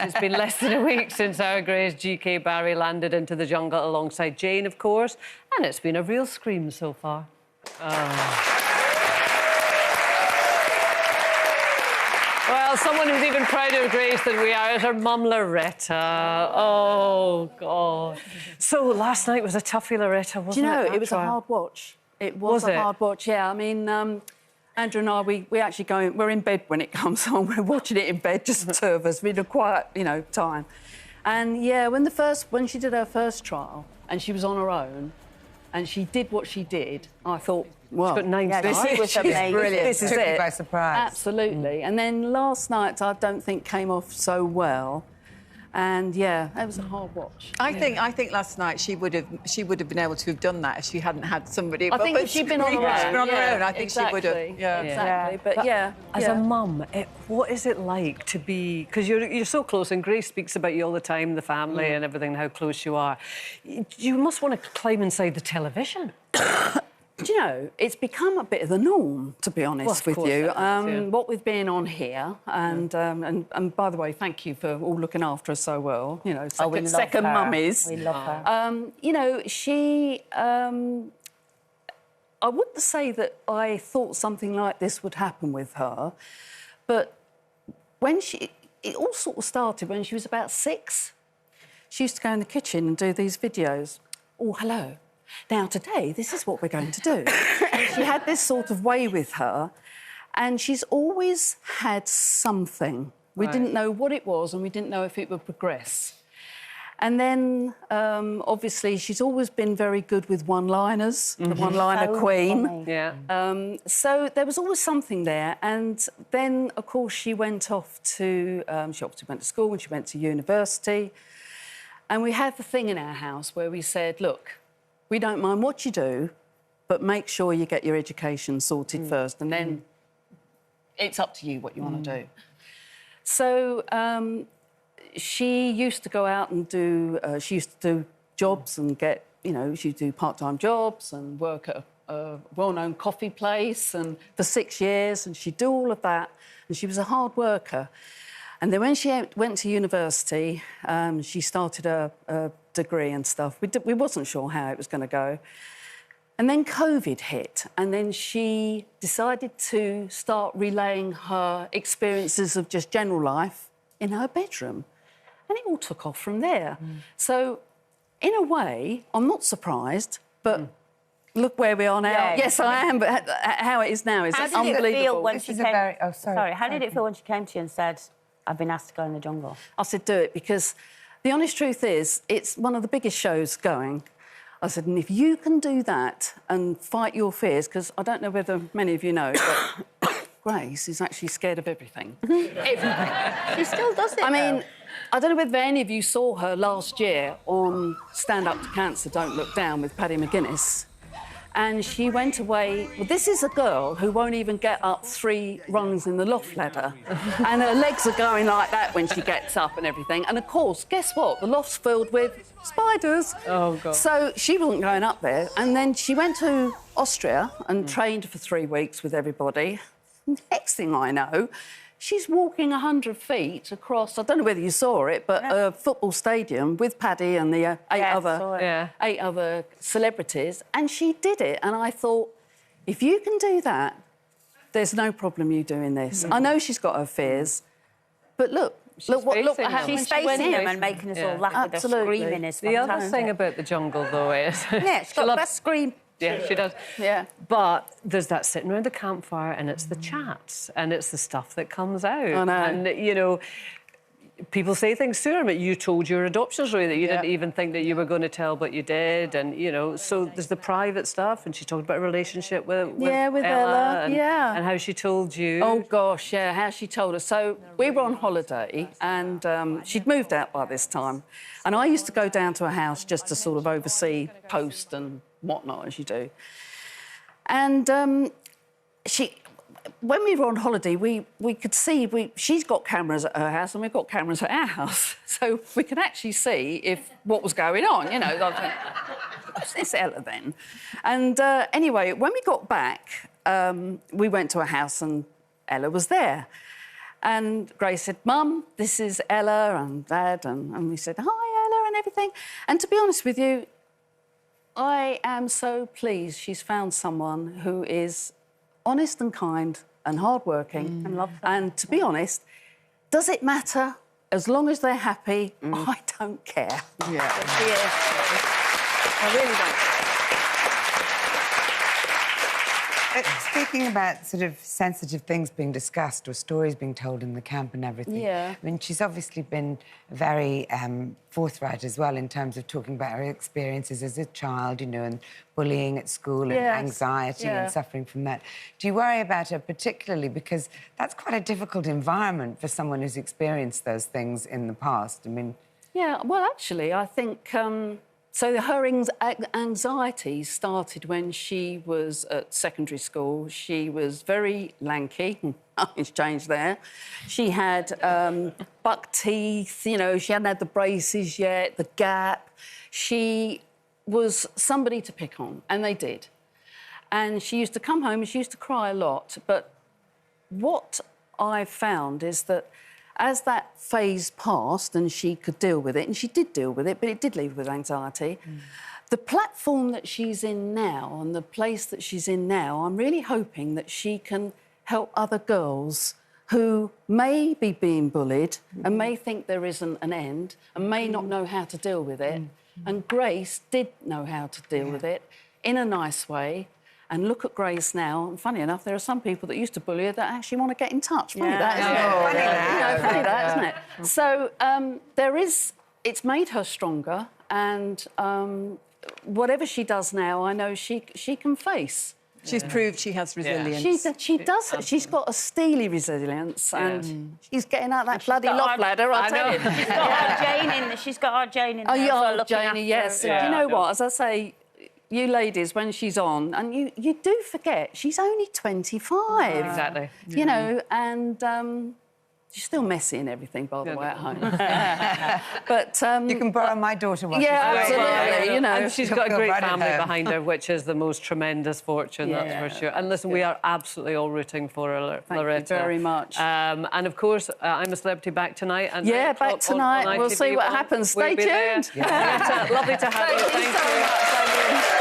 It's been less than a week since our Grey's GK Barry landed into the jungle alongside Jane, of course, and it's been a real scream so far. Well, someone who's even prouder of Grace than we are is her mum, Loretta. Oh, God. So last night was a toughie, Loretta, wasn't it? Do you know, it was a hard watch. It was a hard watch, yeah. I mean, Andrew and I, we actually we're in bed when it comes on. We're watching it in bed, just the two of us, in a quiet, time. And, yeah, when she did her first trial and she was on her own and she did what she did, I thought, well, she's got 9 this was amazing. Brilliant. This is Took it. me by surprise. Absolutely. And then last night, I don't think came off so well. And yeah, it was a hard watch. I think last night she would have been able to have done that if she hadn't had somebody. I think if she'd been on her own, I think she would have. Yeah, exactly. But yeah, as a mum, what is it like to be? Because you're so close, and Grace speaks about you all the time, the family and everything, how close you are. You must want to climb inside the television. Do you know, it's become a bit of the norm, to be honest with you. What we've been on here, and by the way, thank you for all looking after us so well. You know, second mummies. We love her. You know, she. I wouldn't say that I thought something like this would happen with her, but it all sort of started when she was about 6. She used to go in the kitchen and do these videos. Oh, hello. Now, today, this is what we're going to do. She had this sort of way with her, and she's always had something. We didn't know what it was, and we didn't know if it would progress. And then, obviously, she's always been very good with one-liners, the one-liner queen. Funny. Yeah. So there was always something there. And then, of course, she went off to... she obviously went to school and she went to university. And we had the thing in our house where we said, look, we don't mind what you do, but make sure you get your education sorted first, and then it's up to you what you want to do. So she used to go out and do... she used to do jobs and get, she'd do part-time jobs and work at a well-known coffee place and for 6 years, and she'd do all of that, and she was a hard worker. And then when she went to university, she started a degree and stuff. We wasn't sure how it was going to go. And then COVID hit, and then she decided to start relaying her experiences of just general life in her bedroom. And it all took off from there. So, in a way, I'm not surprised, but... Look where we are now. Yeah. Yes, I am, but how it is now is unbelievable. How did it feel when she came... Oh, sorry. How did it feel when she came to you and said, I've been asked to go in the jungle? I said, do it, because the honest truth is, it's one of the biggest shows going. I said, and if you can do that and fight your fears, because I don't know whether many of you know, but Grace is actually scared of everything. Everything. She still does it, I mean, I don't know whether any of you saw her last year on Stand Up to Cancer, Don't Look Down with Paddy McGuinness. And she went away... Well, this is a girl who won't even get up 3 rungs in the loft ladder. And her legs are going like that when she gets up and everything. And, of course, guess what? The loft's filled with spiders. Oh, God. So she wasn't going up there. And then she went to Austria and trained for 3 weeks with everybody. Next thing I know, she's walking 100 feet across, I don't know whether you saw it, but a football stadium with Paddy and the 8 other celebrities, and she did it. And I thought, if you can do that, there's no problem you doing this. I know she's got her fears, but look what happened. She's facing them and making us all laugh with her screaming is fantastic. The other thing about the jungle, though, is... Yeah, she's got the best scream. Yeah, she does. Yeah. But there's that sitting around the campfire and it's the chats and it's the stuff that comes out. I know. And, people say things to her, but you told your adoption story that you didn't even think that you were going to tell, but you did. And, so there's the private stuff, and she talked about a relationship with Ella and how she told you. Oh, gosh, yeah, how she told us. So we were on holiday, and she'd moved out by this time. And I used to go down to her house just to sort of oversee post and whatnot, as you do. And when we were on holiday, we could see... she's got cameras at her house and we've got cameras at our house. So we could actually see what was going on, Like, it's Ella then. And anyway, when we got back, we went to her house and Ella was there. And Grace said, Mum, this is Ella and Dad. And we said, hi, Ella, and everything. And to be honest with you, I am so pleased she's found someone who is honest and kind and hardworking. And love them. And to be honest, does it matter? As long as they're happy, I don't care. Yeah. I really don't. Speaking about sort of sensitive things being discussed or stories being told in the camp and everything, Yeah. I mean, she's obviously been very forthright as well in terms of talking about her experiences as a child, you know, and bullying at school and Yes. anxiety Yeah. and suffering from that. Do you worry about her particularly because that's quite a difficult environment for someone who's experienced those things in the past? I mean... Yeah, well, actually, I think... So her anxiety started when she was at secondary school. She was very lanky. It's changed there. She had buck teeth, you know, she hadn't had the braces yet, the gap. She was somebody to pick on, and they did. And she used to come home and she used to cry a lot. But what I found is that as that phase passed and she could deal with it, and she did deal with it, but it did leave her with anxiety, the platform that she's in now and the place that she's in now, I'm really hoping that she can help other girls who may be being bullied and may think there isn't an end and may not know how to deal with it. And Grace did know how to deal with it in a nice way. And look at Grace now. And funny enough, there are some people that used to bully her that actually want to get in touch. Funny that, isn't it? Funny that. You know, funny that, isn't it? So it's made her stronger, and whatever she does now, I know she can face. She's proved she has resilience. She does. She's got a steely resilience, and she's getting out that bloody loft ladder. I tell you. She's got our Jane in. She's got our Jane in. Oh, there yeah, as well, looking Janie. after Yes. her. Do you know what? As I say, you ladies, when she's on, and you do forget she's only 25. Exactly. You know, and she's still messy and everything, by the way, at home. But You can borrow my daughter once. yeah, absolutely. You know, And she's got a Feel great right at family home. behind her, which is the most tremendous fortune, that's for sure. And listen, we are absolutely all rooting for her, Thank you Loretta. very much. And of course, I'm a Celebrity back tonight. And Yeah, 9 o'clock back tonight. on We'll see what ITV1. happens. We'll Stay be there. tuned. Loretta, lovely to have you. Thank you so much, Amy.